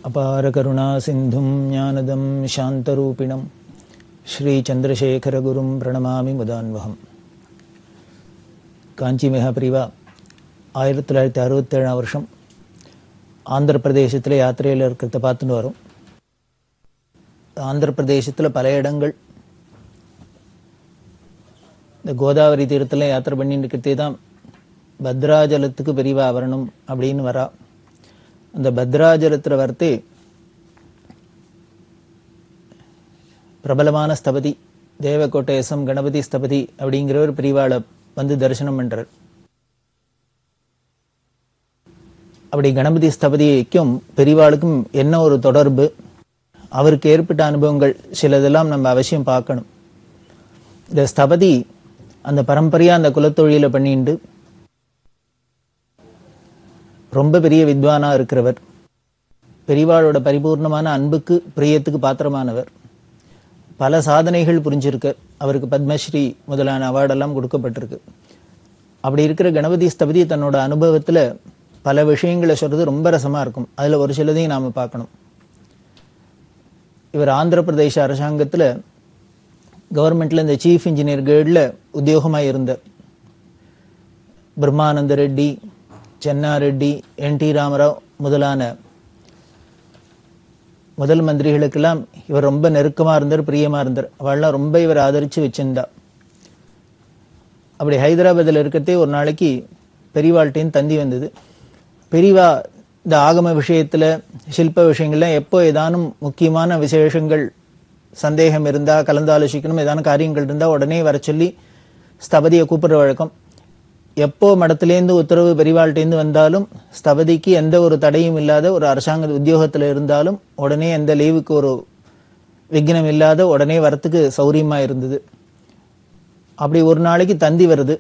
அபார கருணா சிந்தும் ஞானதம் சாந்தரூபிணம் ஸ்ரீ சந்திரசேகரகுரும் பிரணமாமி முதான்வகம். காஞ்சி மகாபிரிவா 1967 வருஷம் ஆந்திர பிரதேசத்தில் யாத்திரையில் இருக்கிறத பார்த்துட்டு வரும். ஆந்திர பிரதேசத்தில் பல இடங்கள் இந்த கோதாவரி தீரத்தில் யாத்திரை பண்ணிட்டு இருக்கிறதே தான் பத்ராஜலத்துக்கு பெரியவா வரணும் அப்படின்னு வரா. அந்த பத்ராஜலத்தில் வரத்தே பிரபலமான ஸ்தபதி தேவகோட்டேசம் கணபதி ஸ்தபதி அப்படிங்கிறவர் பெரியவாளை வந்து தரிசனம் பண்றார். அப்படி கணபதி ஸ்தபதிக்கும் பெரியவாளுக்கும் என்ன ஒரு தொடர்பு, அவருக்கு ஏற்பட்ட அனுபவங்கள் சிலதெல்லாம் நம்ம அவசியம் பார்க்கணும். இந்த ஸ்தபதி அந்த பரம்பரையா அந்த குலத்தொழில பண்ணிண்டு ரொம்ப பெரிய வித்வானா இருக்கிறவர், பெரியவாளோட பரிபூர்ணமான அன்புக்கு பிரியத்துக்கு பாத்திரமானவர், பல சாதனைகள் புரிஞ்சிருக்கு, அவருக்கு பத்மஸ்ரீ முதலான அவார்டெல்லாம் கொடுக்கப்பட்டிருக்கு. அப்படி இருக்கிற கணபதி ஸ்தபதி தன்னோட அனுபவத்துல பல விஷயங்களை சொல்றது ரொம்ப ரசமா இருக்கும். அதுல ஒரு சிலதையும் நாம பார்க்கணும். இவர் ஆந்திர பிரதேச அரசாங்கத்துல கவர்மெண்ட்ல இந்த சீஃப் இன்ஜினியர் கிரேட்ல உத்தியோகமா இருந்தார். பிரம்மானந்த ரெட்டி, சென்னா ரெட்டி, என்.டி. ராமராவ் முதலான முதல் மந்திரிகளுக்கெல்லாம் இவர் ரொம்ப நெருக்கமா இருந்தார், பிரியமா இருந்தார். அவள்லாம் ரொம்ப இவர் ஆதரிச்சு வச்சிருந்தா. அப்படி ஹைதராபாத்தில் இருக்கிறதே ஒரு நாளைக்கு பெரியவாள்கிட்டையும் தந்தி வந்தது. பெரியவா இந்த ஆகம விஷயத்துல சில்ப விஷயங்கள்லாம் எப்போ ஏதானும் முக்கியமான விசேஷங்கள் சந்தேகம் இருந்தா கலந்தாலோசிக்கணும், ஏதான காரியங்கள் இருந்தா உடனே வர சொல்லி ஸ்தபதியை கூப்பிடுற வழக்கம். எப்போ மடத்திலேருந்து உத்தரவு பெரியவாள்கிட்டேருந்து வந்தாலும் ஸ்தபதிக்கு எந்த ஒரு தடையும் இல்லாத, ஒரு அரசாங்க உத்தியோகத்துல இருந்தாலும் உடனே எந்த லீவுக்கு ஒரு விக்னம் இல்லாத உடனே வரத்துக்கு சௌரியமா இருந்தது. அப்படி ஒரு நாளைக்கு தந்தி வருது.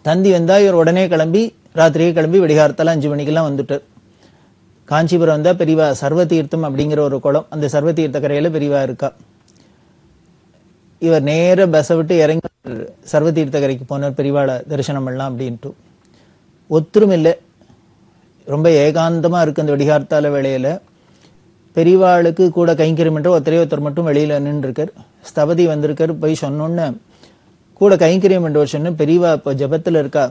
தந்தி வந்தா இவர் உடனே கிளம்பி ராத்திரியே கிளம்பி வெடிகாரத்தால 5 மணிக்கெல்லாம் வந்துட்டார். காஞ்சிபுரம் வந்தா பெரியவா சர்வதீர்த்தம் அப்படிங்கிற ஒரு குளம், அந்த சர்வதீர்த்த கரையில பெரியவா இருக்கா. இவர் நேர பஸ்ஸை விட்டு இறங்கி சர்வதீர்த்த கரைக்கு போனார், பெரியவாளை தரிசனம் பண்ணலாம் அப்படின்ட்டு. ஒத்துரும் இல்லை, ரொம்ப ஏகாந்தமா இருக்கு அந்த வெடிகார்த்தால வேளையில. பெரியவாளுக்கு கூட கைங்கரியம் என்ற ஒருத்தர் மட்டும் வெளியில நின்று இருக்கார். ஸ்தபதி வந்திருக்காரு, போய் சொன்னோன்னு கூட கைங்கரியம் என்றவர் சொன்ன, பெரியவா இப்போ ஜபத்துல இருக்கா,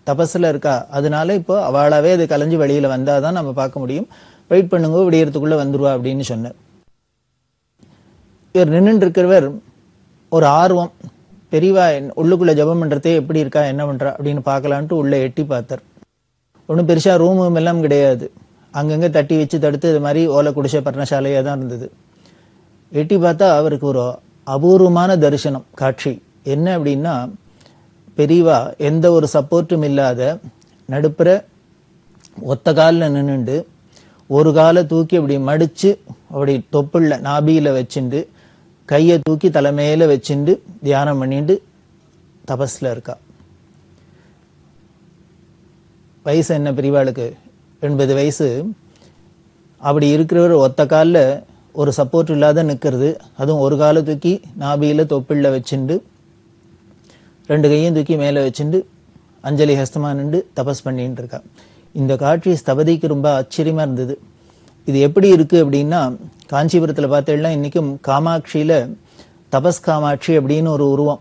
தபஸ்ல இருக்கா, அதனால இப்போ அவளாவே அது கலைஞ்சு வெளியில வந்தாதான் நம்ம பார்க்க முடியும், வெயிட் பண்ணுங்க விடியறதுக்குள்ள வந்துருவா அப்படின்னு சொன்னார். இவர் நின்று இருக்கிறவர் ஒரு ஆர்வம், பெரியவா உள்ளுக்குள்ள ஜபம் பண்றதே எப்படி இருக்கா என்ன பண்றா அப்படின்னு பார்க்கலான்ட்டு உள்ள எட்டி பார்த்தார். ஒன்றும் பெருசா ரூமும் எல்லாம் கிடையாது, அங்கங்க தட்டி வச்சு தடுத்து இது மாதிரி ஓலை குடிசை பர்ணசாலையா தான் இருந்தது. எட்டி பார்த்தா அவருக்கு ஒரு அபூர்வமான தரிசனம் காட்சி. என்ன அப்படின்னா, பெரியவா எந்த ஒரு சப்போர்ட்டும் இல்லாத நடுப்புற ஒத்த காலில் நின்றுண்டு ஒரு காலை தூக்கி அப்படி மடிச்சு அப்படி தொப்புள்ள நாபியில வச்சுண்டு கையை தூக்கி தலைமையில வச்சுண்டு தியானம் பண்ணிட்டு தபஸ்ல இருக்கா. வயசு என்ன பெரியவாளுக்கு? 80 வயசு. அப்படி இருக்கிறவர் ஒத்த காலில் ஒரு சப்போர்ட் இல்லாத நிற்கிறது, அதுவும் ஒரு காலை தூக்கி நாபியில தொப்புள்ள வச்சுண்டு 2 கையும் தூக்கி மேல வச்சுண்டு அஞ்சலி ஹஸ்தமா நின்று தபஸ் பண்ணிட்டு இருக்கா. இந்த காட்சி ஸ்தபதிக்கு ரொம்ப ஆச்சரியமா இருந்தது. இது எப்படி இருக்கு அப்படின்னா, காஞ்சிபுரத்துல பார்த்தேன்னா இன்னைக்கும் காமாட்சியில தபஸ் காமாட்சி அப்படின்னு ஒரு உருவம்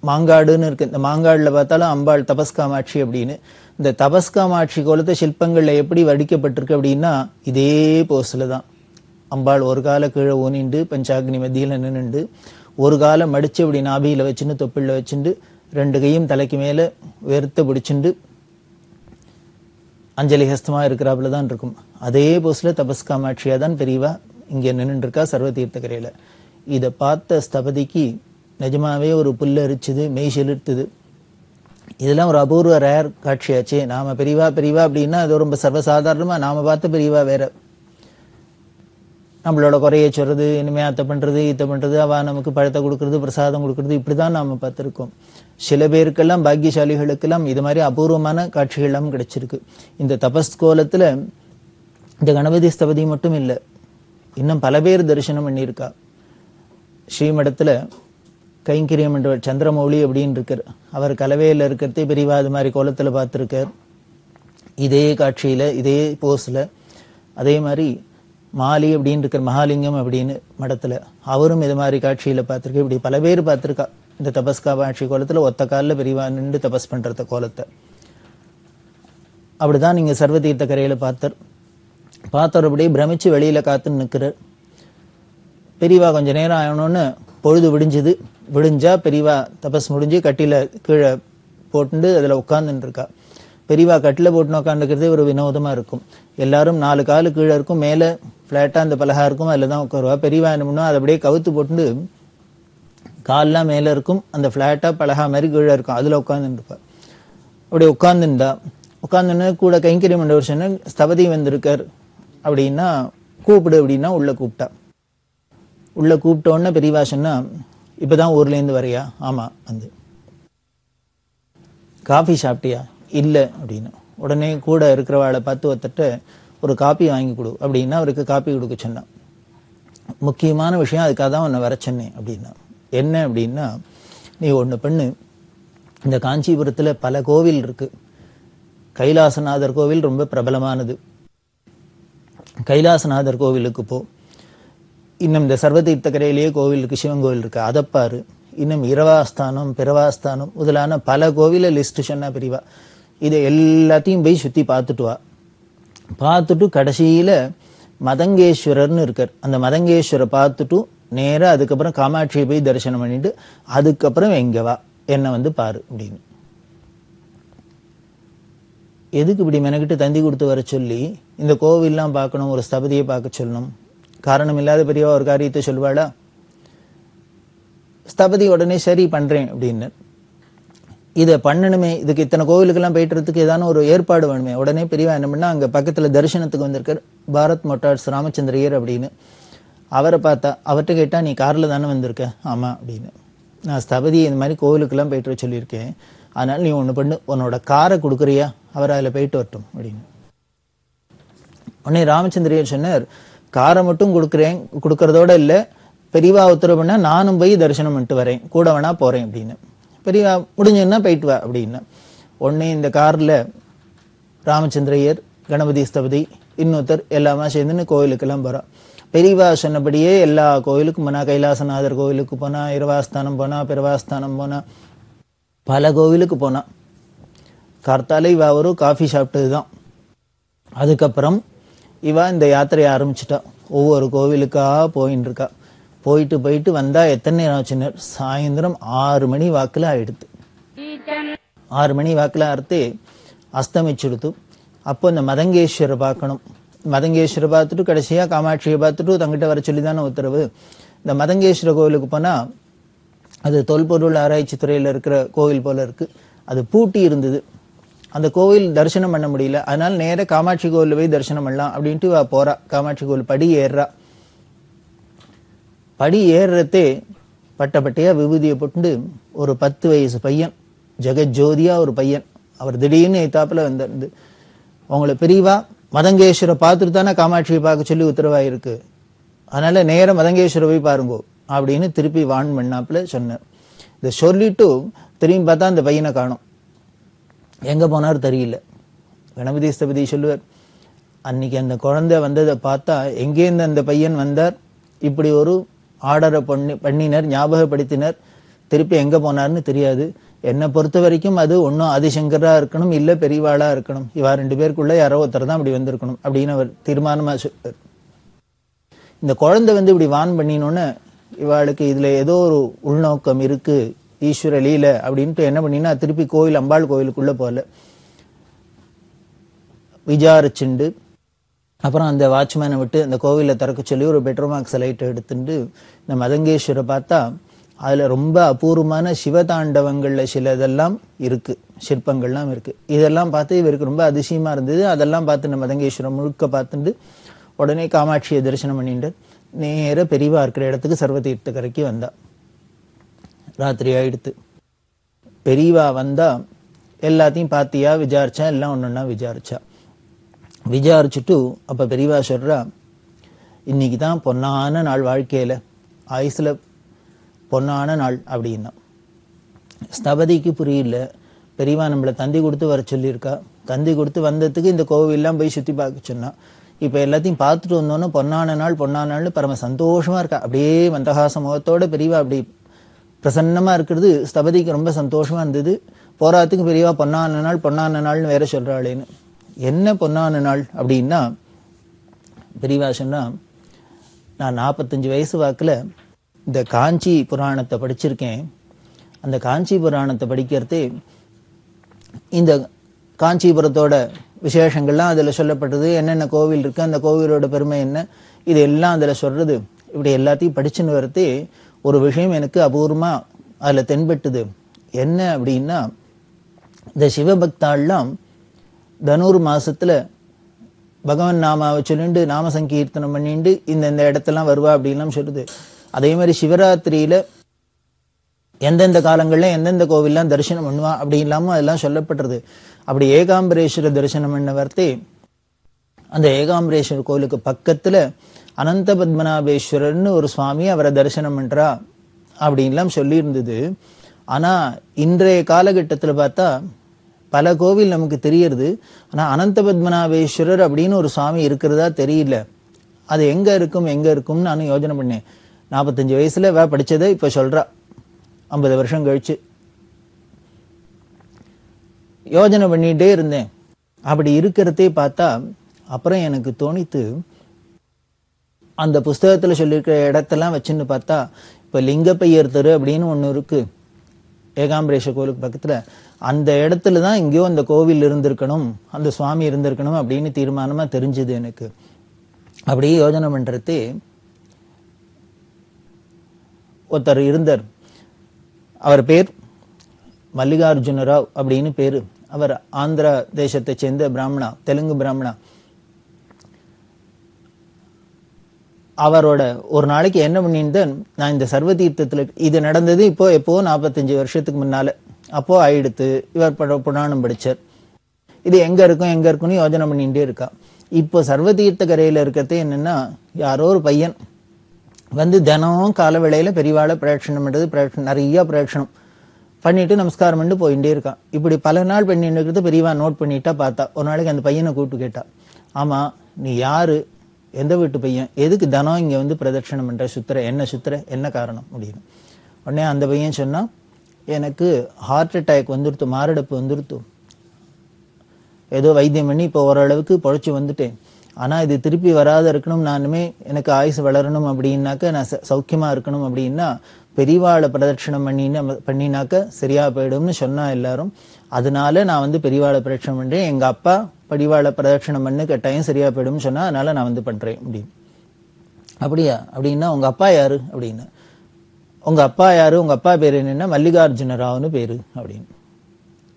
மாங்காடுன்னு இருக்கு. இந்த மாங்காடுல பார்த்தாலும் அம்பாள் தபஸ் காமாட்சி அப்படின்னு. இந்த தபஸ் காமாட்சி கோலத்தை சிற்பங்கள்ல எப்படி வடிக்கப்பட்டிருக்கு அப்படின்னா, இதே போஸ்ல தான் அம்பாள் ஒரு கால கீழே ஊனிண்டு பஞ்சாக்னி மத்தியில நின்றுண்டு ஒரு காலை மடிச்சு அப்படி நாபியில வச்சுட்டு தொப்பிள்ள வச்சுட்டு 2 கையும் தலைக்கு மேல உயர்த்த பிடிச்சுண்டு அஞ்சலி ஹஸ்தமா இருக்கிறாப்புல தான் இருக்கும். அதே போஸ்ல தபஸ் காமாட்சியா தான் பெரியவா இங்க நின்று இருக்கா சர்வதீர்த்த கரையில. இதை பார்த்த ஸ்தபதிக்கு நிஜமாவே ஒரு புல்ல அரிச்சுது, மெய் செலுத்துது. இதெல்லாம் ஒரு அபூர்வ ரேர் காட்சியாச்சே. நாம பெரியவா பெரியவா அப்படின்னா அது ரொம்ப சர்வசாதாரணமா நாம பார்த்த பெரியவா வேற. நம்மளோட குறைய சொல்றது, இனிமே அத்தை பண்றது இத்த பண்றது, அவ நமக்கு பழத்தை கொடுக்கறது பிரசாதம் கொடுக்கறது, இப்படிதான் நாம பார்த்திருக்கோம். சில பேருக்கெல்லாம் பாக்கியசாலிகளுக்கெல்லாம் இது மாதிரி அபூர்வமான காட்சிகள் எல்லாம் கிடைச்சிருக்கு. இந்த தபஸ் கோலத்துல இந்த கணபதி ஸ்தபதி மட்டும் இல்லை, இன்னும் பல பேர் தரிசனம் பண்ணியிருக்கா. ஸ்ரீமடத்துல கைங்கரியம் என்றவர் சந்திரமௌலி அப்படின்னு இருக்கார். அவர் கலவையில இருக்கிறதே பெரியவா அது மாதிரி கோலத்துல பார்த்திருக்கார். இதே காட்சியில இதே போஸ்ல அதே மாதிரி மாலி அப்படின்னு இருக்கிற மகாலிங்கம் அப்படின்னு மடத்துல அவரும் இது மாதிரி காட்சியில பார்த்திருக்கு. இப்படி பல பேர் பார்த்திருக்கா இந்த தபஸ்காமாட்சி கோலத்துல ஒத்த காலில் பெரியவா நின்று தபஸ் பண்றத கோலத்தை. அப்படிதான் நீங்க சர்வதீர்த்த கரையில பார்த்தவர் அப்படியே பிரமிச்சு வெளியில காத்துன்னு நிற்கிறார். பெரியவா கொஞ்ச நேரம் ஆகணும்னு பொழுது விடிஞ்சா பெரியவா தபஸ் முடிஞ்சு கட்டில கீழே போட்டு அதுல உட்கார்ந்துட்டு இருக்கா. பெரியவா கட்டில போட்டு உட்காந்துக்கிறதே ஒரு வினோதமா இருக்கும். எல்லாரும் 4 காலு கீழே இருக்கும், மேல பிளாட்டா அந்த பலகா இருக்கும், அதுல தான் உட்காருவா. பெரியவா என்ன பண்ணுவா, அதை அப்படியே கவுத்து போட்டு கால்லாம் மேல இருக்கும், அந்த பிளாட்டா பலகா மாதிரி கீழே இருக்கும், அதுல உட்கார்ந்துட்டு இருப்பா. அப்படி உட்கார்ந்துன்னு கூட கைங்கரியம் மண்டவர் சொன்ன ஸ்தபதி வந்திருக்கார் அப்படின்னா கூப்பிடு அப்படின்னா உள்ள கூப்பிட்டா. உள்ள கூப்பிட்டோன்னு பெரியவா சொன்னா, இப்பதான் ஊர்ல இருந்து வரையா? ஆமா. வந்து காஃபி சாப்பிட்டியா? இல்ல அப்படின்னு. உடனே கூட இருக்கிறவாளை பார்த்து ஒருத்தட்ட ஒரு காப்பி வாங்கி கொடு அப்படின்னா அவருக்கு காப்பி கொடுக்க சொன்னான். முக்கியமான விஷயம், அதுக்காக தான் உன்னை வர சொன்னேன் அப்படின்னா. என்ன அப்படின்னா, நீ ஒண்ணு பண்ணு, இந்த காஞ்சிபுரத்துல பல கோவில் இருக்கு. கைலாசநாதர் கோவில் ரொம்ப பிரபலமானது. கைலாசநாதர் கோவிலுக்கு போ. இன்னும் இந்த சர்வதீர்த்த கரையிலேயே கோவில் இருக்கு, சிவன் கோவில் இருக்கு, அதை பாரு. இன்னும் இரவாஸ்தானம், பிறவாஸ்தானம் முதலான பல கோவில லிஸ்ட் சொன்னா பிரிவா. இதை எல்லாத்தையும் போய் சுத்தி பார்த்துட்டு வா. பார்த்துட்டு கடைசியில மதங்கேஸ்வரர்னு இருக்கார், அந்த மதங்கேஸ்வரை பார்த்துட்டு நேரா அதுக்கப்புறம் காமாட்சியை போய் தரிசனம் பண்ணிட்டு அதுக்கப்புறம் எங்க வா, என்ன வந்து பாரு அப்படின்னு. எதுக்கு இப்படி மெனக்கிட்டு தந்தி கொடுத்து வர சொல்லி இந்த கோவில்லாம் பார்க்கணும், ஒரு ஸ்தபதியை பார்க்க சொல்லணும்? காரணம் இல்லாத பெரியவா ஒரு காரியத்தை சொல்வாளா? ஸ்தபதி உடனே சரி பண்றேன் அப்படின்னு. இதை பண்ணணுமே, இதுக்கு இத்தனை கோவிலுக்கெல்லாம் போயிட்டுறதுக்கு ஏதான ஒரு ஏற்பாடு வேணுமே. உடனே பெரியவா என்ன பண்ணா, அங்க பக்கத்துல தரிசனத்துக்கு வந்திருக்கார் பாரத் மொட்டார்ஸ் ராமச்சந்திரையர் அப்படின்னு. அவரை பார்த்தா, அவர்கிட்ட கேட்டா, நீ கார்ல தானே வந்திருக்க? ஆமா அப்படின்னு. நான் ஸ்தபதி இந்த மாதிரி கோவிலுக்கெல்லாம் போயிட்டு சொல்லியிருக்கேன், அதனால நீ ஒண்ணு பண்ணு, உன்னோட காரை கொடுக்குறியா, அவர் அதில் போயிட்டு வரட்டும் அப்படின்னு. உடனே ராமச்சந்திரையர் சொன்னார், காரை மட்டும் கொடுக்கறதோட இல்ல, பெரியவா உத்தரவு பண்ணா நானும் போய் தரிசனம் பண்ணிட்டு வரேன், கூட வேணா போறேன் அப்படின்னு. பெரியவா முடிஞ்சதுன்னா போயிட்டு வா அப்படின்னு. உடனே இந்த கார்ல ராமச்சந்திரையர், கணபதி ஸ்தபதி, இன்னொருத்தர் எல்லாமே சேர்ந்துன்னு கோவிலுக்கெல்லாம் போறா. பெரியவா சொன்னபடியே எல்லா கோவிலுக்கும் போனா, கைலாசநாதர் கோவிலுக்கு போனா, இரவாஸ்தானம் போனா, பிறவாஸ்தானம் போனா, பல கோவிலுக்கு போனா. கார்த்தால இவா ஒரு காஃபி சாப்பிட்டதுதான். அதுக்கப்புறம் இவா இந்த யாத்திரையை ஆரம்பிச்சுட்டா. ஒவ்வொரு கோவிலுக்கா போயின்னு இருக்கா. போயிட்டு வந்தா எத்தனை நேரம் ஆச்சுன்னு, சாயந்தரம் 6 மணி வாக்குல ஆயிடுத்து. 6 மணி வாக்குல அறுத்து அஸ்தமிச்சுடுத்து. அப்போ இந்த மதங்கேஸ்வரை பார்க்கணும். மதங்கேஸ்வரை பார்த்துட்டு கடைசியா காமாட்சியை பார்த்துட்டு தங்கிட்ட வர சொல்லிதானே உத்தரவு. இந்த மதங்கேஸ்வர கோவிலுக்கு போனா அது தொல்பொருள் ஆராய்ச்சி துறையில இருக்கிற கோவில் போல இருக்கு. அது பூட்டி இருந்தது, அந்த கோவில் தரிசனம் பண்ண முடியல. அதனால நேர காமாட்சி கோவில் போய் தரிசனம் பண்ணலாம் அப்படின்ட்டு போறா. காமாட்சி கோவில் படி ஏறுறா. படி ஏறுறதே பட்டையா விபூதியை போட்டு ஒரு 10 வயசு பையன், ஜெகஜோதியா ஒரு பையன், அவர் திடீர்னு எத்தாப்புல வந்து, உங்களை பெரியவா மதங்கேஸ்வரை பார்த்துட்டு தானே காமாட்சியை பார்க்க சொல்லி உத்தரவாயிருக்கு, அதனால நேர மதங்கேஸ்வரை போய் பாருங்கோ அப்படின்னு திருப்பி வான் பண்ணாப்புல சொன்னார். இதை சொல்லிட்டு திரும்பி பார்த்தா அந்த பையனை காணும், எங்க போனார் தெரியல. கணபதி ஸ்தபதி சொல்லுவார், அன்னைக்கு அந்த குழந்தை வந்ததை பார்த்தா எங்கேருந்து அந்த பையன் வந்தார், இப்படி ஒரு ஆர்டரை பண்ணினர், ஞாபகப்படுத்தினர், திருப்பி எங்க போனார்னு தெரியாது. என்னை பொறுத்த வரைக்கும் அது ஒன்னும் ஆதிசங்கரா இருக்கணும், இல்ல பெரியவாளா இருக்கணும், இவா 2 பேருக்குள்ள யாரோ ஒருத்தர் தான் அப்படி வந்திருக்கணும் அப்படின்னு அவர் தீர்மானமா சொல்றார். இந்த குழந்தை வந்து இப்படி வான் பண்ணினோன்னு இவாளுக்கு இதுல ஏதோ ஒரு உள்நோக்கம் இருக்கு, ஈஸ்வர லீல அப்படின்ட்டு என்ன பண்ணினா திருப்பி கோவில் அம்பாள் கோவிலுக்குள்ள போல விசாரிச்சுண்டு, அப்புறம் அந்த வாட்ச்மேனை விட்டு அந்த கோவில திறக்க சொல்லி ஒரு பெட்ரோமாக்ஸ் லைட் எடுத்துட்டு இந்த மதங்கேஸ்வரை பார்த்தா அதுல ரொம்ப அபூர்வமான சிவதாண்டவங்கள்ல சிலதெல்லாம் இருக்கு, சிற்பங்கள்லாம் இருக்கு. இதெல்லாம் பார்த்து இவருக்கு ரொம்ப அதிசயமா இருந்தது. அதெல்லாம் பார்த்து இந்த மதங்கேஸ்வரம் முழுக்க பார்த்துட்டு உடனே காமாட்சியை தரிசனம் பண்ணிட்டு நேர பெரியவா இருக்கிற இடத்துக்கு சர்வதீர்த்த கரைக்கு வந்தா. ராத்திரி ஆயிடுத்து. பெரியவா வந்தா எல்லாத்தையும் பாத்தியா விசாரிச்சா, எல்லாம் ஒன்னொன்னா விசாரிச்சா. விசாரிச்சுட்டு அப்ப பெரியவா சொல்றா, இன்னைக்கு தான் பொன்னான நாள், வாழ்க்கையில ஆயுசுல பொன்னான நாள் அப்படின்னா. ஸ்தபதிக்கு புரியல, பெரியவா நம்மளை தந்தி கொடுத்து வர சொல்லியிருக்கா, தந்தி கொடுத்து வந்ததுக்கு இந்த கோவில்லாம் போய் சுத்தி பார்க்க சொன்னா, இப்ப எல்லாத்தையும் பார்த்துட்டு வந்தோன்னு பொன்னான நாள்னு பரம சந்தோஷமா இருக்கா. அப்படியே மந்தகாச முகத்தோட பெரியவா அப்படி பிரசன்னமா இருக்கிறது ஸ்தபதிக்கு ரொம்ப சந்தோஷமா இருந்தது. போராத்துக்கு பெரியவா பொன்னான நாள்னு வேற சொல்றாளேன்னு. என்ன பொன்னான நாள் அப்படின்னா, பெரியவா சொன்னா, நான் 45 வயசு வாக்குல இந்த காஞ்சி புராணத்தை படிச்சிருக்கேன். அந்த காஞ்சி புராணத்தை படிக்கிறதே இந்த காஞ்சிபுரத்தோட விசேஷங்கள்லாம் அதுல சொல்லப்பட்டது, என்னென்ன கோவில் இருக்கு, அந்த கோவிலோட பெருமை என்ன, இது எல்லாம் அதுல சொல்றது. இப்படி எல்லாத்தையும் படிச்சுன்னு வரதே ஒரு விஷயம் எனக்கு அபூர்வமா அதுல தென்பட்டுது. என்ன அப்படின்னா, இந்த சிவபக்தாள்லாம் தனுர் மாசத்துல பகவான் நாமாவை சொல்லிண்டு நாம சங்கீர்த்தனம் பண்ணிண்டு இந்த இடத்தெல்லாம் வருவா அப்படின்லாம் சொல்லுது. அதே மாதிரி சிவராத்திரியில எந்தெந்த காலங்கள்ல எந்தெந்த கோவில்லாம் தரிசனம் பண்ணுவா அப்படி இல்லாம அதெல்லாம் சொல்லப்படுறது. அப்படி ஏகாம்பரேஸ்வர தரிசனம் பண்ண வரத்தே அந்த ஏகாம்பரேஸ்வரர் கோவிலுக்கு பக்கத்துல அனந்த பத்மநாபேஸ்வரர்னு ஒரு சுவாமி அவரை தரிசனம் பண்றா அப்படின்லாம் சொல்லி இருந்தது. ஆனா இன்றைய காலகட்டத்துல பார்த்தா பல கோவில் நமக்கு தெரியறது. ஆனா அனந்த பத்மநாபேஸ்வரர் அப்படின்னு ஒரு சுவாமி இருக்கிறதா தெரியல. அது எங்க இருக்கும்னு நானும் யோஜனை பண்ணேன். 45 வயசுல படிச்சதை இப்ப சொல்றா, 50 வருஷம் கழிச்சு. யோஜனை பண்ணிட்டே இருந்தேன். அப்படி இருக்கிறதே பார்த்தா அப்புறம் எனக்கு தோணித்து, அந்த புஸ்தகத்துல சொல்லியிருக்கிற இடத்தெல்லாம் வச்சுன்னு பார்த்தா, இப்ப லிங்கப்பையர் தெரு அப்படின்னு ஒண்ணு இருக்கு ஏகாம்பரேஸ்வரர் கோவிலுக்கு பக்கத்துல. அந்த இடத்துலதான் எங்கேயோ அந்த கோவில் இருந்திருக்கணும், அந்த சுவாமி இருந்திருக்கணும் அப்படின்னு தீர்மானமா தெரிஞ்சது எனக்கு. அப்படியே யோஜனை பண்றதே ஒருத்தர் இருந்தார். அவர் பேர் மல்லிகார்ஜுன ராவ் அப்படின்னு பேரு. அவர் ஆந்திரா தேசத்தை சேர்ந்த பிராமணா, தெலுங்கு பிராமணா. அவரோட ஒரு நாளைக்கு என்ன பண்ணியிருந்தேன், நான் இந்த சர்வ தீர்த்தத்துல இது நடந்தது எப்போ 45 வருஷத்துக்கு முன்னால. அப்போ ஆயிடுத்து. இவர் புராணம் படிச்சார். இது எங்க இருக்கும்னு யோஜனை பண்ணிட்டே இருக்கா. இப்போ சர்வ தீர்த்த கரையில இருக்கிறதே என்னன்னா, யாரோ ஒரு பையன் வந்து தினம் கால வேளையில பெரியவாளை பிரதட்சணம் பண்றது, நிறைய பிரதட்சணம் பண்ணிட்டு நமஸ்காரம் பண்ணிட்டு போயிட்டே இருக்கான். இப்படி பல நாள் பண்ணிட்டு இருக்கிறது பெரியவா நோட் பண்ணிட்டா. பார்த்தா ஒரு நாளைக்கு அந்த பையனை கூப்பிட்டு கேட்டா, ஆமா நீ யாரு, எந்த வீட்டு பையன், எதுக்கு தினம் இங்க வந்து பிரதட்சணம் பண்ற, சுத்துற என்ன காரணம் அப்படின்னு. உடனே அந்த பையன் சொன்னா, எனக்கு ஹார்ட் அட்டாக் வந்துருத்து, மாரடைப்பு வந்துருத்து, ஏதோ வைத்தியம் பண்ணி இப்போ ஓரளவுக்கு பொழைச்சி வந்துட்டேன். ஆனா இது திருப்பி வராத இருக்கணும், நானுமே எனக்கு ஆயுசு வளரணும் அப்படின்னாக்க, நான் சௌக்கியமா இருக்கணும் அப்படின்னா பெரியவாளை பிரதட்சணம் பண்ணினாக்க சரியா போயிடும்னு சொன்னா எல்லாரும். அதனால நான் வந்து பெரியவாளை பிரதட்சணம் பண்றேன். எங்க அப்பா பெரியவாளை பிரதட்சணம் பண்ணு கட்டாயம் சரியா போயிடும்னு சொன்னா, அதனால நான் வந்து பண்றேன் அப்படின்னு. அப்படியா அப்படின்னா, உங்க அப்பா யாரு அப்படின்னா, உங்க அப்பா யாரு, உங்க அப்பா பேரு என்னன்னா மல்லிகார்ஜுன ராவ்னு பேரு அப்படின்னு.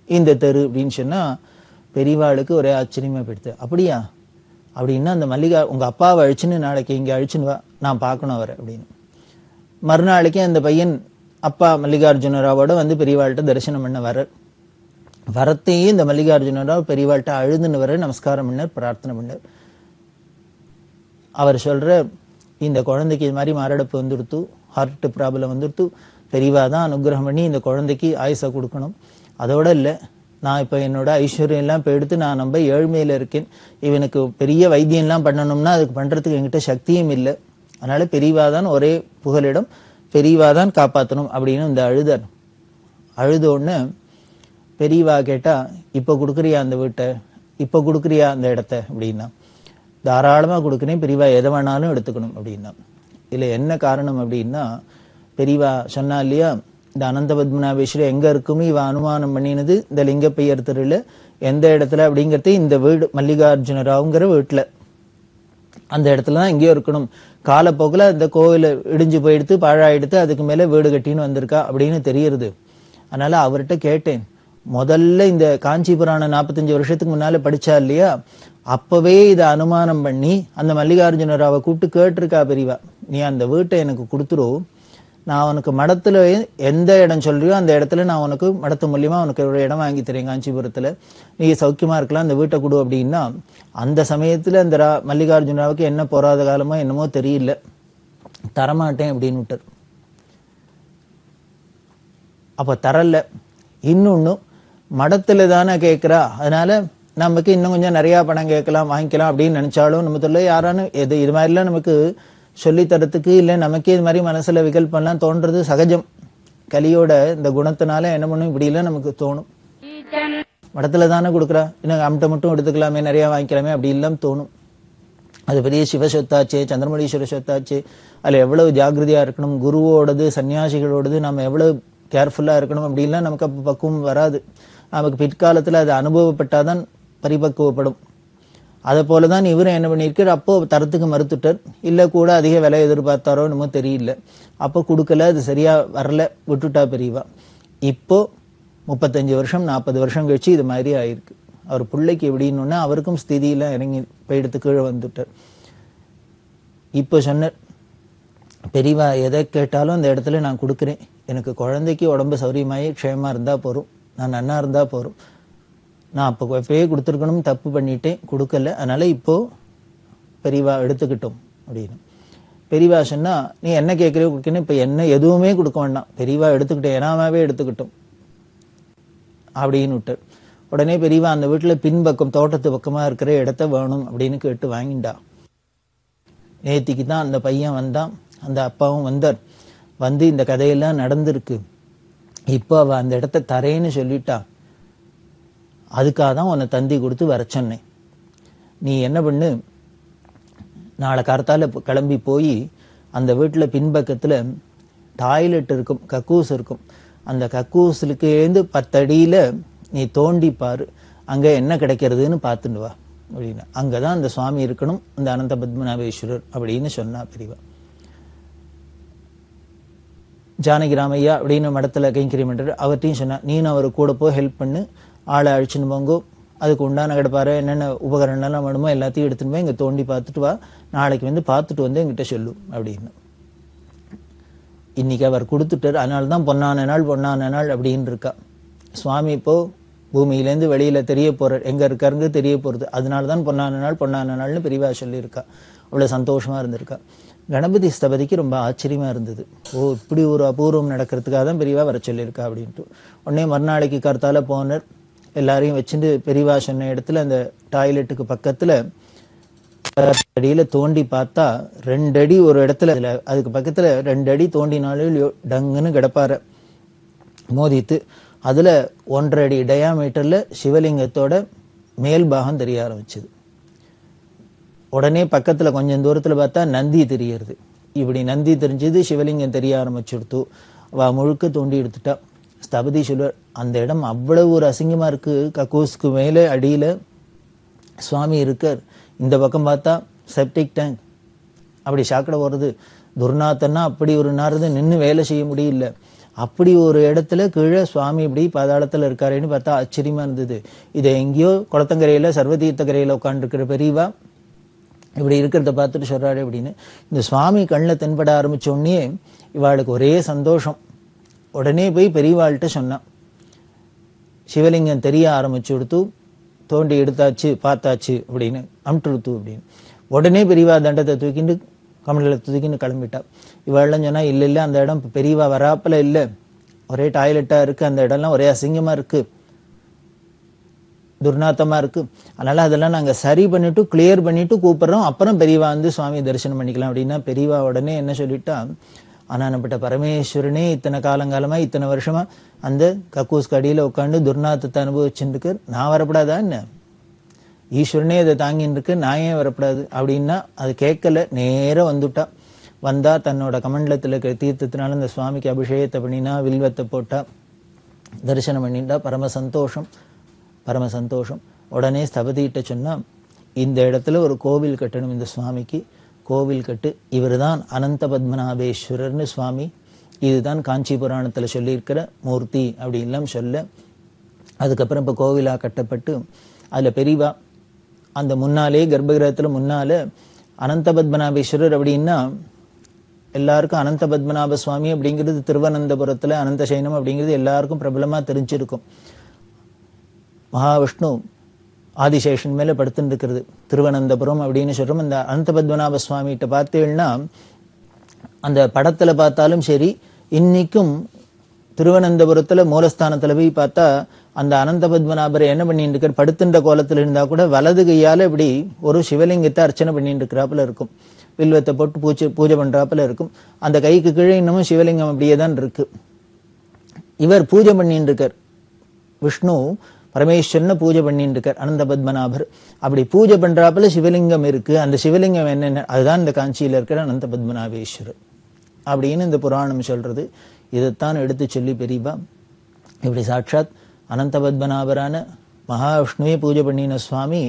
இந்த தெரு அப்படின்னு சொன்னா பெரியவாளுக்கு ஒரே ஆச்சரியமா போயிடுது. அப்படியா அப்படின்னா, அந்த உங்க அப்பாவை அழிச்சுன்னு நாளைக்கு இங்க அழிச்சுன்னு வா, நான் பார்க்கணும் அவரை அப்படின்னு. மறுநாளைக்கு அந்த பையன் அப்பா மல்லிகார்ஜுன ராவோட வந்து பெரியவாள்கிட்ட தரிசனம் பண்ண வரத்தையும் இந்த மல்லிகார்ஜுன ராவ் பெரியவாள்கிட்ட அழுதுன்னு வர நமஸ்காரம் பண்ணார், பிரார்த்தனை பண்ணார். அவர் சொல்ற, இந்த குழந்தைக்கு இது மாதிரி மாரடைப்பு வந்துடுத்து, ஹார்ட் ப்ராப்ளம் வந்துடுத்து, பெரியவா தான் அனுகிரகம் பண்ணி இந்த குழந்தைக்கு ஆயுசை கொடுக்கணும். அதோட இல்லை, நான் இப்போ என்னோட ஐஸ்வர்யம் எல்லாம் இப்போ எடுத்து நான் ரொம்ப ஏழ்மையில இருக்கேன். இவனுக்கு பெரிய வைத்தியம் எல்லாம் பண்ணணும்னா அதுக்கு பண்றதுக்கு என்கிட்ட சக்தியும் இல்லை. அதனால பெரியவா தான் ஒரே புகலிடம், பெரியவா தான் காப்பாற்றணும் அப்படின்னு இந்த அழுத உடனே பெரியவா கேட்டா, இப்ப கொடுக்குறியா அந்த வீட்டை, இப்ப கொடுக்குறியா அந்த இடத்த அப்படின்னா, தாராளமா கொடுக்குறேன், பெரியவா எதை வேணாலும் எடுத்துக்கணும் அப்படின்னா. இதுல என்ன காரணம் அப்படின்னா, பெரியவா சொன்னா இல்லையா, இந்த அனந்த பத்மநாபேஸ்வரர் எங்க இருக்குன்னு இவ அனுமானம் பண்ணினது இந்த லிங்கப்பையர் தெருல எந்த இடத்துல அப்படிங்கறது, இந்த வீடு மல்லிகார்ஜுன ராவ்ங்கிற வீட்டுல அந்த இடத்துலதான் எங்கேயோ இருக்கணும். காலப்போக்கில் அந்த கோவில இடிஞ்சு போயிடுத்து, பாழாயிடுத்து, அதுக்கு மேல வீடு கட்டின்னு வந்திருக்கா அப்படின்னு தெரியுது. அதனால அவர்கிட்ட கேட்டேன், முதல்ல இந்த காஞ்சி புராணம் 45 வருஷத்துக்கு முன்னால படிச்சா இல்லையா, அப்பவே இதை அனுமானம் பண்ணி அந்த மல்லிகார்ஜுன ராவை கூப்பிட்டு கேட்டிருக்கா பெரியவா, நீ அந்த வீட்டை எனக்கு கொடுத்துரு, நான் உனக்கு மடத்துல எந்த இடம் சொல்றியோ அந்த இடத்துல நான் உனக்கு மடத்து மூலியமா உனக்கு ஒரு இடம் வாங்கி தரேன் காஞ்சிபுரத்துல, நீ சௌக்கியமா இருக்கலாம், அந்த வீட்டை கொடு அப்படின்னா. அந்த சமயத்துல அந்த மல்லிகார்ஜுனாவுக்கு என்ன போராத காலமோ என்னமோ தெரியல, தரமாட்டேன் அப்படின்னு விட்டார். அப்ப தரல. இன்னொன்னு, மடத்துல தானே கேட்கிறா, அதனால நமக்கு இன்னும் கொஞ்சம் நிறைய பணம் கேட்கலாம் வாங்கிக்கலாம் அப்படின்னு நினைச்சாலும் நம்ம தொல்லை யாரானு இது மாதிரிலாம் நமக்கு சொல்லித்தரத்துக்கு இல்லை நமக்கே இது மாதிரி மனசுல விகல்பம்லாம் தோன்றது சகஜம். கலியோட இந்த குணத்தினால என்ன பண்ணும் இப்படிலாம் நமக்கு தோணும். மடத்துல தானே கொடுக்குறா, இன்னும் அம்ட்ட மட்டும் எடுத்துக்கலாமே, நிறைய வாங்கிக்கலாமே அப்படி எல்லாம் தோணும். அது பெரிய சிவசொத்தாச்சே, சந்திரமணீஸ்வர சொத்தாச்சே, அதுல எவ்வளவு ஜாகிரதையா இருக்கணும், குருவோடது சன்னியாசிகளோடது நம்ம எவ்வளவு கேர்ஃபுல்லா இருக்கணும் அப்படின்லாம் நமக்கு அப்போ பக்குவம் வராது. நமக்கு பிற்காலத்துல அது அனுபவப்பட்டாதான் பரிபக்குவப்படும். அதை போலதான் இவரும் என்ன பண்ணியிருக்கார், அப்போ தரத்துக்கு மறுத்துட்டார். இல்ல கூட அதிக விலை எதிர்பார்த்தாரோ என்னமோ தெரியல, அப்போ கொடுக்கல, அது சரியா வரல, விட்டுட்டா பெரியவா. இப்போ 35 வருஷம் 40 வருஷம் கழிச்சு இது மாதிரி ஆயிருக்கு. அவர் பிள்ளைக்கு எப்படின்னு அவருக்கும் ஸ்திதியில இறங்கி போயிடுத்து கீழே வந்துட்டார். இப்போ சொன்னார், பெரியவா எதை கேட்டாலும் அந்த இடத்துல நான் கொடுக்குறேன், எனக்கு குழந்தைக்கு உடம்பு சௌரியமாயி க்ஷேமா இருந்தா போறோம், நான் நன்னா இருந்தா போறோம், நான் அப்போ எப்பயே கொடுத்துருக்கணும், தப்பு பண்ணிட்டேன், கொடுக்கல, அதனால இப்போ பெரியவா எடுத்துக்கிட்டோம் அப்படின்னு. பெரியவா சொன்னா, நீ என்ன கேட்கறியோ கொடுக்கணும், இப்ப என்ன எதுவுமே கொடுக்க வேண்டாம், பெரியவா எடுத்துக்கிட்டேன், ஏனாவே எடுத்துக்கிட்டோம் அப்படின்னு விட்டார். உடனே பெரியவா அந்த வீட்டுல பின்பக்கம் தோட்டத்து பக்கமா இருக்கிற இடத்த வேணும் அப்படின்னு கேட்டு வாங்கிண்டா. நேத்திக்கு தான் அந்த பையன் வந்தான், அந்த அப்பாவும் வந்தார். வந்து இந்த கதையெல்லாம் நடந்திருக்கு, இப்போ அவ அந்த இடத்த தரேன்னு சொல்லிட்டா, அதுக்காக தான் உன்னை தந்தி கொடுத்து வர சொன்னேன். நீ என்ன பண்ணு, நாளை கார்த்தால கிளம்பி போய் அந்த வீட்டுல பின்பக்கத்துல டாய்லெட் இருக்கும், கக்கூஸ் இருக்கும், அந்த கக்கூசுக்கு 10 அடியில நீ தோண்டி பாரு, அங்க என்ன கிடைக்கிறதுன்னு பார்த்துட்டு வா அப்படின்னா. அங்கதான் அந்த சுவாமி இருக்கணும், அந்த அனந்த பத்மநாபேஸ்வரர் அப்படின்னு சொன்னா பெரியவா. ஜானகி ராமையா அப்படின்னு மடத்துல கைங்கரியம் பண்றாரு, அவர்கிட்டையும் சொன்னா, நீனும் அவரு கூட போய் ஹெல்ப் பண்ணு, ஆளை அழிச்சுன்னு போங்கோ, அதுக்கு உண்டான கடப்பாரு என்னென்ன உபகரணம்லாம் வேணுமோ எல்லாத்தையும் எடுத்துன்னு போய் இங்க தோண்டி பார்த்துட்டு வா, நாளைக்கு வந்து பார்த்துட்டு வந்து என்கிட்ட சொல்லு அப்படின்னு. இன்னைக்கு அவர் கொடுத்துட்டார், அதனாலதான் பொன்னான நாள் அப்படின்னு இருக்கா. சுவாமி இப்போ பூமியிலேருந்து வெளியில தெரிய போறார், எங்க இருக்காருங்க தெரிய போறது, அதனாலதான் பொன்னான நாள்னு பெரியவா சொல்லியிருக்கா. அவ்வளவு சந்தோஷமா இருந்திருக்கா. கணபதி ஸ்தபதிக்கு ரொம்ப ஆச்சரியமா இருந்தது. ஓ, இப்படி ஒரு அபூர்வம் நடக்கிறதுக்காக தான் பெரியவா வர சொல்லியிருக்கா அப்படின்ட்டு. உடனே மறுநாளைக்கு கர்த்தால போனர், எல்லாரையும் வச்சுட்டு பெரியவா சொன்ன இடத்துல அந்த டாய்லெட்டுக்கு பக்கத்துல அடியில தோண்டி பார்த்தா 2 அடி ஒரு இடத்துல, அதுக்கு பக்கத்துல 2 அடி தோண்டினாலும் டங்குன்னு கிடப்பார மோதித்து, அதுல 1.5 அடி டயாமீட்டர்ல சிவலிங்கத்தோட மேல் பாகம் தெரிய ஆரம்பிச்சது. உடனே பக்கத்துல கொஞ்சம் தூரத்துல பார்த்தா நந்தி தெரியறது. இப்படி நந்தி தெரிஞ்சது, சிவலிங்கம் தெரிய ஆரம்பிச்சுடுத்து. அவ முழுக்க தோண்டி எடுத்துட்டா. ஸ்தபதி சொல்வார், அந்த இடம் அவ்வளவு ஒரு அசிங்கமா இருக்கு, கக்கூஸ்க்கு மேல அடியில சுவாமி இருக்கார், இந்த பக்கம் பார்த்தா செப்டிக் டேங்க், அப்படி சாக்கடை வருது, துர்நாத்தன்னா அப்படி ஒரு நாரது நின்று வேலை செய்ய முடியல, அப்படி ஒரு இடத்துல கீழே சுவாமி இப்படி பாதாளத்துல இருக்காருன்னு பார்த்தா ஆச்சரியமா இருந்தது. இதை எங்கேயோ குளத்தங்கரையில சர்வதீர்த்த கரையில உட்காந்துருக்கிற பெரியவா இப்படி இருக்கிறத பார்த்துட்டு சொல்றாரு அப்படின்னு. இந்த சுவாமி கண்ணில் தென்பட ஆரம்பிச்ச உடனே இவாளுக்கு ஒரே சந்தோஷம். உடனே போய் பெரியவாள்கிட்ட சொன்னான், சிவலிங்கம் தெரிய ஆரம்பிச்சு கொடுத்து, தோண்டி எடுத்தாச்சு பார்த்தாச்சு அப்படின்னு அமுட்டுடுத்து அப்படின்னு. உடனே பெரியவா தண்டத்தை தூக்கிட்டு கமண்டலத்தை தூக்கின்னு கிளம்பிட்டா. இவாள்லாம் சொன்னா, இல்ல இல்ல அந்த இடம் பெரியவா வராப்பல இல்ல, ஒரே டாய்லெட்டா இருக்கு, அந்த இடம்லாம் ஒரே அசிங்கமா இருக்கு, துர்நாத்தமா இருக்கு, அதனால அதெல்லாம் நாங்க சரி பண்ணிட்டு கிளியர் பண்ணிட்டு கூப்பிடுறோம், அப்புறம் பெரியவா வந்து சுவாமி தரிசனம் பண்ணிக்கலாம் அப்படின்னா. பெரியவா உடனே என்ன சொல்லிட்டா, ஆனானப்பட்ட பரமேஸ்வரனே இத்தனை காலங்காலமா இத்தனை வருஷமா அந்த கக்கூஸ் கடியில உட்காந்து துர்நாத்தத்தை அனுபவிச்சுருக்கு, நான் வரப்படாதா என்ன, ஈஸ்வரனே இதை தாங்கின்னு இருக்கு, நான் ஏன் வரப்படாது அப்படின்னா. அது கேட்கல, நேரம் வந்துட்டா. வந்தா தன்னோட கமண்டலத்துல தீர்த்தத்தினால இந்த சுவாமிக்கு அபிஷேகத்தை பண்ணினா, வில்வத்தை போட்டா, தரிசனம் பண்ணிட்டா. பரம சந்தோஷம். உடனே ஸ்தபதிட்ட சொன்னா, இந்த இடத்துல ஒரு கோவில் கட்டணும், இந்த சுவாமிக்கு கோவில் கட்டு, இவர் தான் அனந்த பத்மநாபேஸ்வரர்னு சுவாமி, இதுதான் காஞ்சி புராணத்துல சொல்லியிருக்கிற மூர்த்தி அப்படி எல்லாம் சொல்ல. அதுக்கப்புறம் இப்ப கோவிலா கட்டப்பட்டு அதுல பெரியவா அந்த முன்னாலே கர்ப்பகிரகத்துல முன்னால அனந்த பத்மநாபேஸ்வரர் அப்படின்னா எல்லாருக்கும் அனந்த பத்மநாப சுவாமி அப்படிங்கிறது திருவனந்தபுரத்துல அனந்த சைனம் அப்படிங்கிறது எல்லாருக்கும் பிரபலமா தெரிஞ்சிருக்கும். மகாவிஷ்ணு ஆதிசேஷன் மேல படுத்துட்டு இருக்கிறது திருவனந்தபுரம் அப்படின்னு சொல்றோம். அந்த அனந்த பத்மநாப சுவாமிகிட்ட பார்த்தீங்கன்னா அந்த படத்துல பார்த்தாலும் சரி, இன்னைக்கும் திருவனந்தபுரத்துல மூலஸ்தானத்துல போய் பார்த்தா அந்த அனந்த பத்மநாபரை என்ன பண்ணிட்டு இருக்கார், படுத்துன்ற கோலத்துல இருந்தா கூட வலது கையால இப்படி ஒரு சிவலிங்கத்தை அர்ச்சனை பண்ணிட்டு இருக்கிறாப்புல இருக்கும், வில்வத்தை போட்டு பூஜை பண்றாப்புல இருக்கும். அந்த கைக்கு கீழே இன்னமும் சிவலிங்கம் அப்படியே தான் இருக்கு. இவர் பூஜை பண்ணிட்டு இருக்கார், விஷ்ணு பரமேஸ்வரனை பூஜை பண்ணிட்டு இருக்கார் அனந்த பத்மநாபர். அப்படி பூஜை பண்றாப்புல சிவலிங்கம் இருக்கு. அந்த சிவலிங்கம் என்னென்ன, அதுதான் இந்த காஞ்சியில இருக்கிற அனந்த பத்மநாபேஸ்வரர் அப்படின்னு இந்த புராணம் சொல்றது. இதைத்தான் எடுத்து சொல்லி பெரியவா இப்படி சாட்சாத் அனந்த பத்மநாபரான மகாவிஷ்ணுவே பூஜை பண்ணின சுவாமி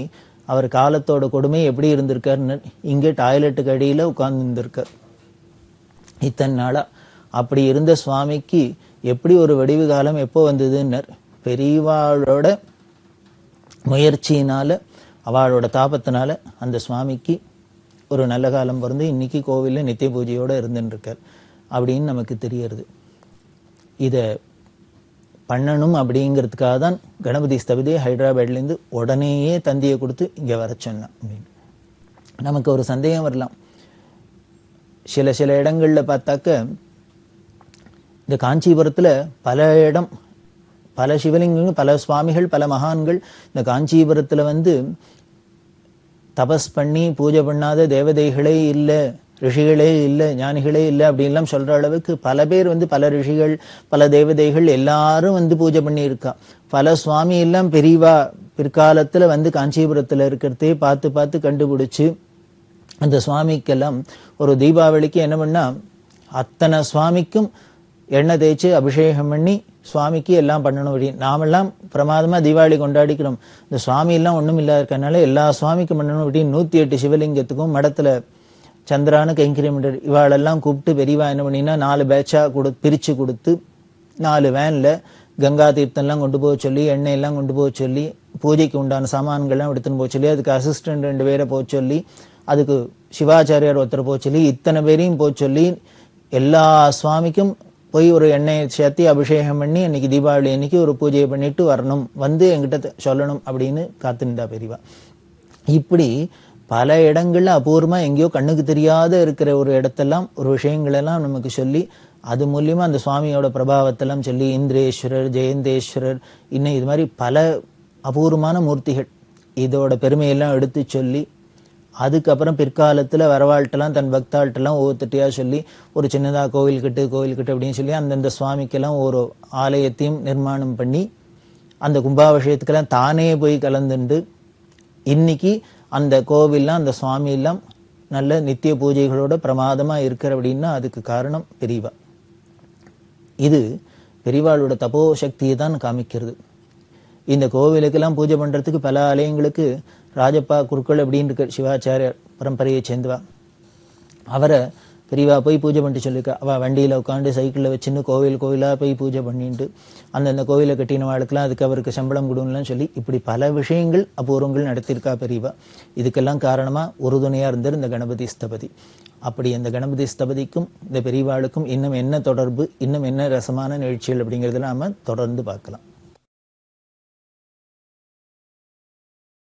அவர் காலத்தோட கொடுமை எப்படி இருந்திருக்காருன்னு இங்கே டாய்லெட்டுக்கு அடியில உட்கார்ந்து இருந்திருக்கார் இத்தனை நாளா. அப்படி இருந்த சுவாமிக்கு எப்படி ஒரு வடிவு காலம் எப்போ வந்ததுன்னர், பெரியவாளோட முயற்சியினால அவளோட தாபத்தினால அந்த சுவாமிக்கு ஒரு நல்ல காலம் பிறந்து இன்னைக்கு கோவில்ல நித்திய பூஜையோட இருந்துட்டு இருக்கார் அப்படின்னு நமக்கு தெரியறது. இத பண்ணணும் அப்படிங்கிறதுக்காக தான் கணபதி ஸ்தபதியை ஹைதராபாத்லேருந்து உடனேயே தந்தியை கொடுத்து இங்க வர சொன்னான் அப்படின்னு. நமக்கு ஒரு சந்தேகம் வரலாம், சில இடங்கள்ல பார்த்தாக்க இந்த காஞ்சிபுரத்துல பல சிவலிங்கங்கள், பல சுவாமிகள், பல மகான்கள் இந்த காஞ்சிபுரத்துல தபஸ் பண்ணி பூஜை பண்ணாத தேவதைகளே இல்லை, ரிஷிகளே இல்லை, ஞானிகளே இல்லை அப்படின்லாம் சொல்ற அளவுக்கு பல பேர் பல ரிஷிகள், பல தேவதைகள் எல்லாரும் பூஜை பண்ணி இருக்கா. பல சுவாமி எல்லாம் பெரியவா பிற்காலத்துல காஞ்சிபுரத்துல இருக்கிறதே பார்த்து பார்த்து கண்டுபிடிச்சு அந்த சுவாமிக்கெல்லாம் ஒரு தீபாவளிக்கு என்ன பண்ணா அத்தனை சுவாமிக்கும் எண்ணெய் தேய்ச்சி அபிஷேகம் பண்ணி சுவாமிக்கு எல்லாம் பண்ணணும். அப்படி நாமெல்லாம் பிரமாதமா தீபாவளி கொண்டாடிக்கிறோம், இந்த சுவாமி எல்லாம் ஒண்ணும் இல்லாத இருக்கனால எல்லா சுவாமிக்கும் பண்ணணும் அப்படின்னு 108 சிவலிங்கத்துக்கும் மடத்துல சந்திரானு கைங்கரியமண்டர் இவாளெல்லாம் கூப்பிட்டு பெரியவா என்ன பண்ணினா 4 பேட்சா பிரிச்சு கொடுத்து 4 வேன்ல கங்கா தீர்த்தம்லாம் கொண்டு போக சொல்லி, எண்ணெய் எல்லாம் கொண்டு போக சொல்லி, பூஜைக்கு உண்டான சாமான்கள்லாம் எடுத்துன்னு போக சொல்லி, அதுக்கு அசிஸ்டன்ட் 2 பேரை போக சொல்லி, அதுக்கு சிவாச்சாரியார் ஒருத்தர் போக சொல்லி, இத்தனை பேரையும் போக சொல்லி எல்லா சுவாமிக்கும் போய் ஒரு எண்ணெயை சேர்த்தி அபிஷேகம் பண்ணி அன்னைக்கு தீபாவளி அன்னைக்கு ஒரு பூஜையை பண்ணிட்டு வரணும், என்கிட்ட சொல்லணும் அப்படின்னு காத்துண்டா பெரியவா. இப்படி பல இடங்கள்ல அபூர்வமா எங்கேயோ கண்ணுக்கு தெரியாத இருக்கிற ஒரு இடத்தெல்லாம் ஒரு விஷயங்கள் எல்லாம் நமக்கு சொல்லி, அது மூலியமா அந்த சுவாமியோட பிரபாவத்தெல்லாம் சொல்லி, இந்திரேஸ்வரர், ஜெயந்தேஸ்வரர், இன்னும் இது மாதிரி பல அபூர்வமான மூர்த்திகள் இதோட பெருமையெல்லாம் எடுத்து சொல்லி, அதுக்கப்புறம் பிற்காலத்துல வரவாழ்ட்டெல்லாம் தன் பக்தாள்கிட்டெல்லாம் ஒவ்வொருத்தியா சொல்லி ஒரு சின்னதா கோவில் கட்டு அப்படின்னு சொல்லி அந்தந்த சுவாமிக்கெல்லாம் ஒரு ஆலயத்தையும் நிர்மாணம் பண்ணி அந்த கும்பாபிஷேகத்துக்கெல்லாம் தானே போய் கலந்துண்டு இன்னைக்கு அந்த கோவில்லாம் அந்த சுவாமி எல்லாம் நல்ல நித்திய பூஜைகளோட பிரமாதமா இருக்கிற அப்படின்னா அதுக்கு காரணம் பெரியவா. இது பெரியவாளோட தபோ சக்தியை தான் காமிக்கிறது. இந்த கோவிலுக்கெல்லாம் பூஜை பண்றதுக்கு பல ஆலயங்களுக்கு ராஜப்பா குருக்கள் அப்படின்னு இருக்க சிவாச்சாரியர் பரம்பரையை சேர்ந்தவா, அவரை பெரியவா போய் பூஜை பண்ணிட்டு சொல்லியிருக்கா. அவ வண்டியில உட்காந்து சைக்கிள்ல வச்சுன்னு கோவிலா போய் பூஜை பண்ணிட்டு அந்தந்த கோவிலை கட்டினவாளுக்கெல்லாம் அதுக்கு அவருக்கு சம்பளம் கொடுங்கலாம் சொல்லி இப்படி பல விஷயங்கள் அபூர்வங்கள் நடத்தியிருக்கா பெரியவா. இதுக்கெல்லாம் காரணமா உறுதுணையா இருந்தார் இந்த கணபதி ஸ்தபதி. அப்படி அந்த கணபதி ஸ்தபதிக்கும் இந்த பெரியவாளுக்கும் இன்னும் என்ன தொடர்பு, இன்னும் என்ன ரசமான நிகழ்ச்சிகள் அப்படிங்கறத நாம தொடர்ந்து பார்க்கலாம்.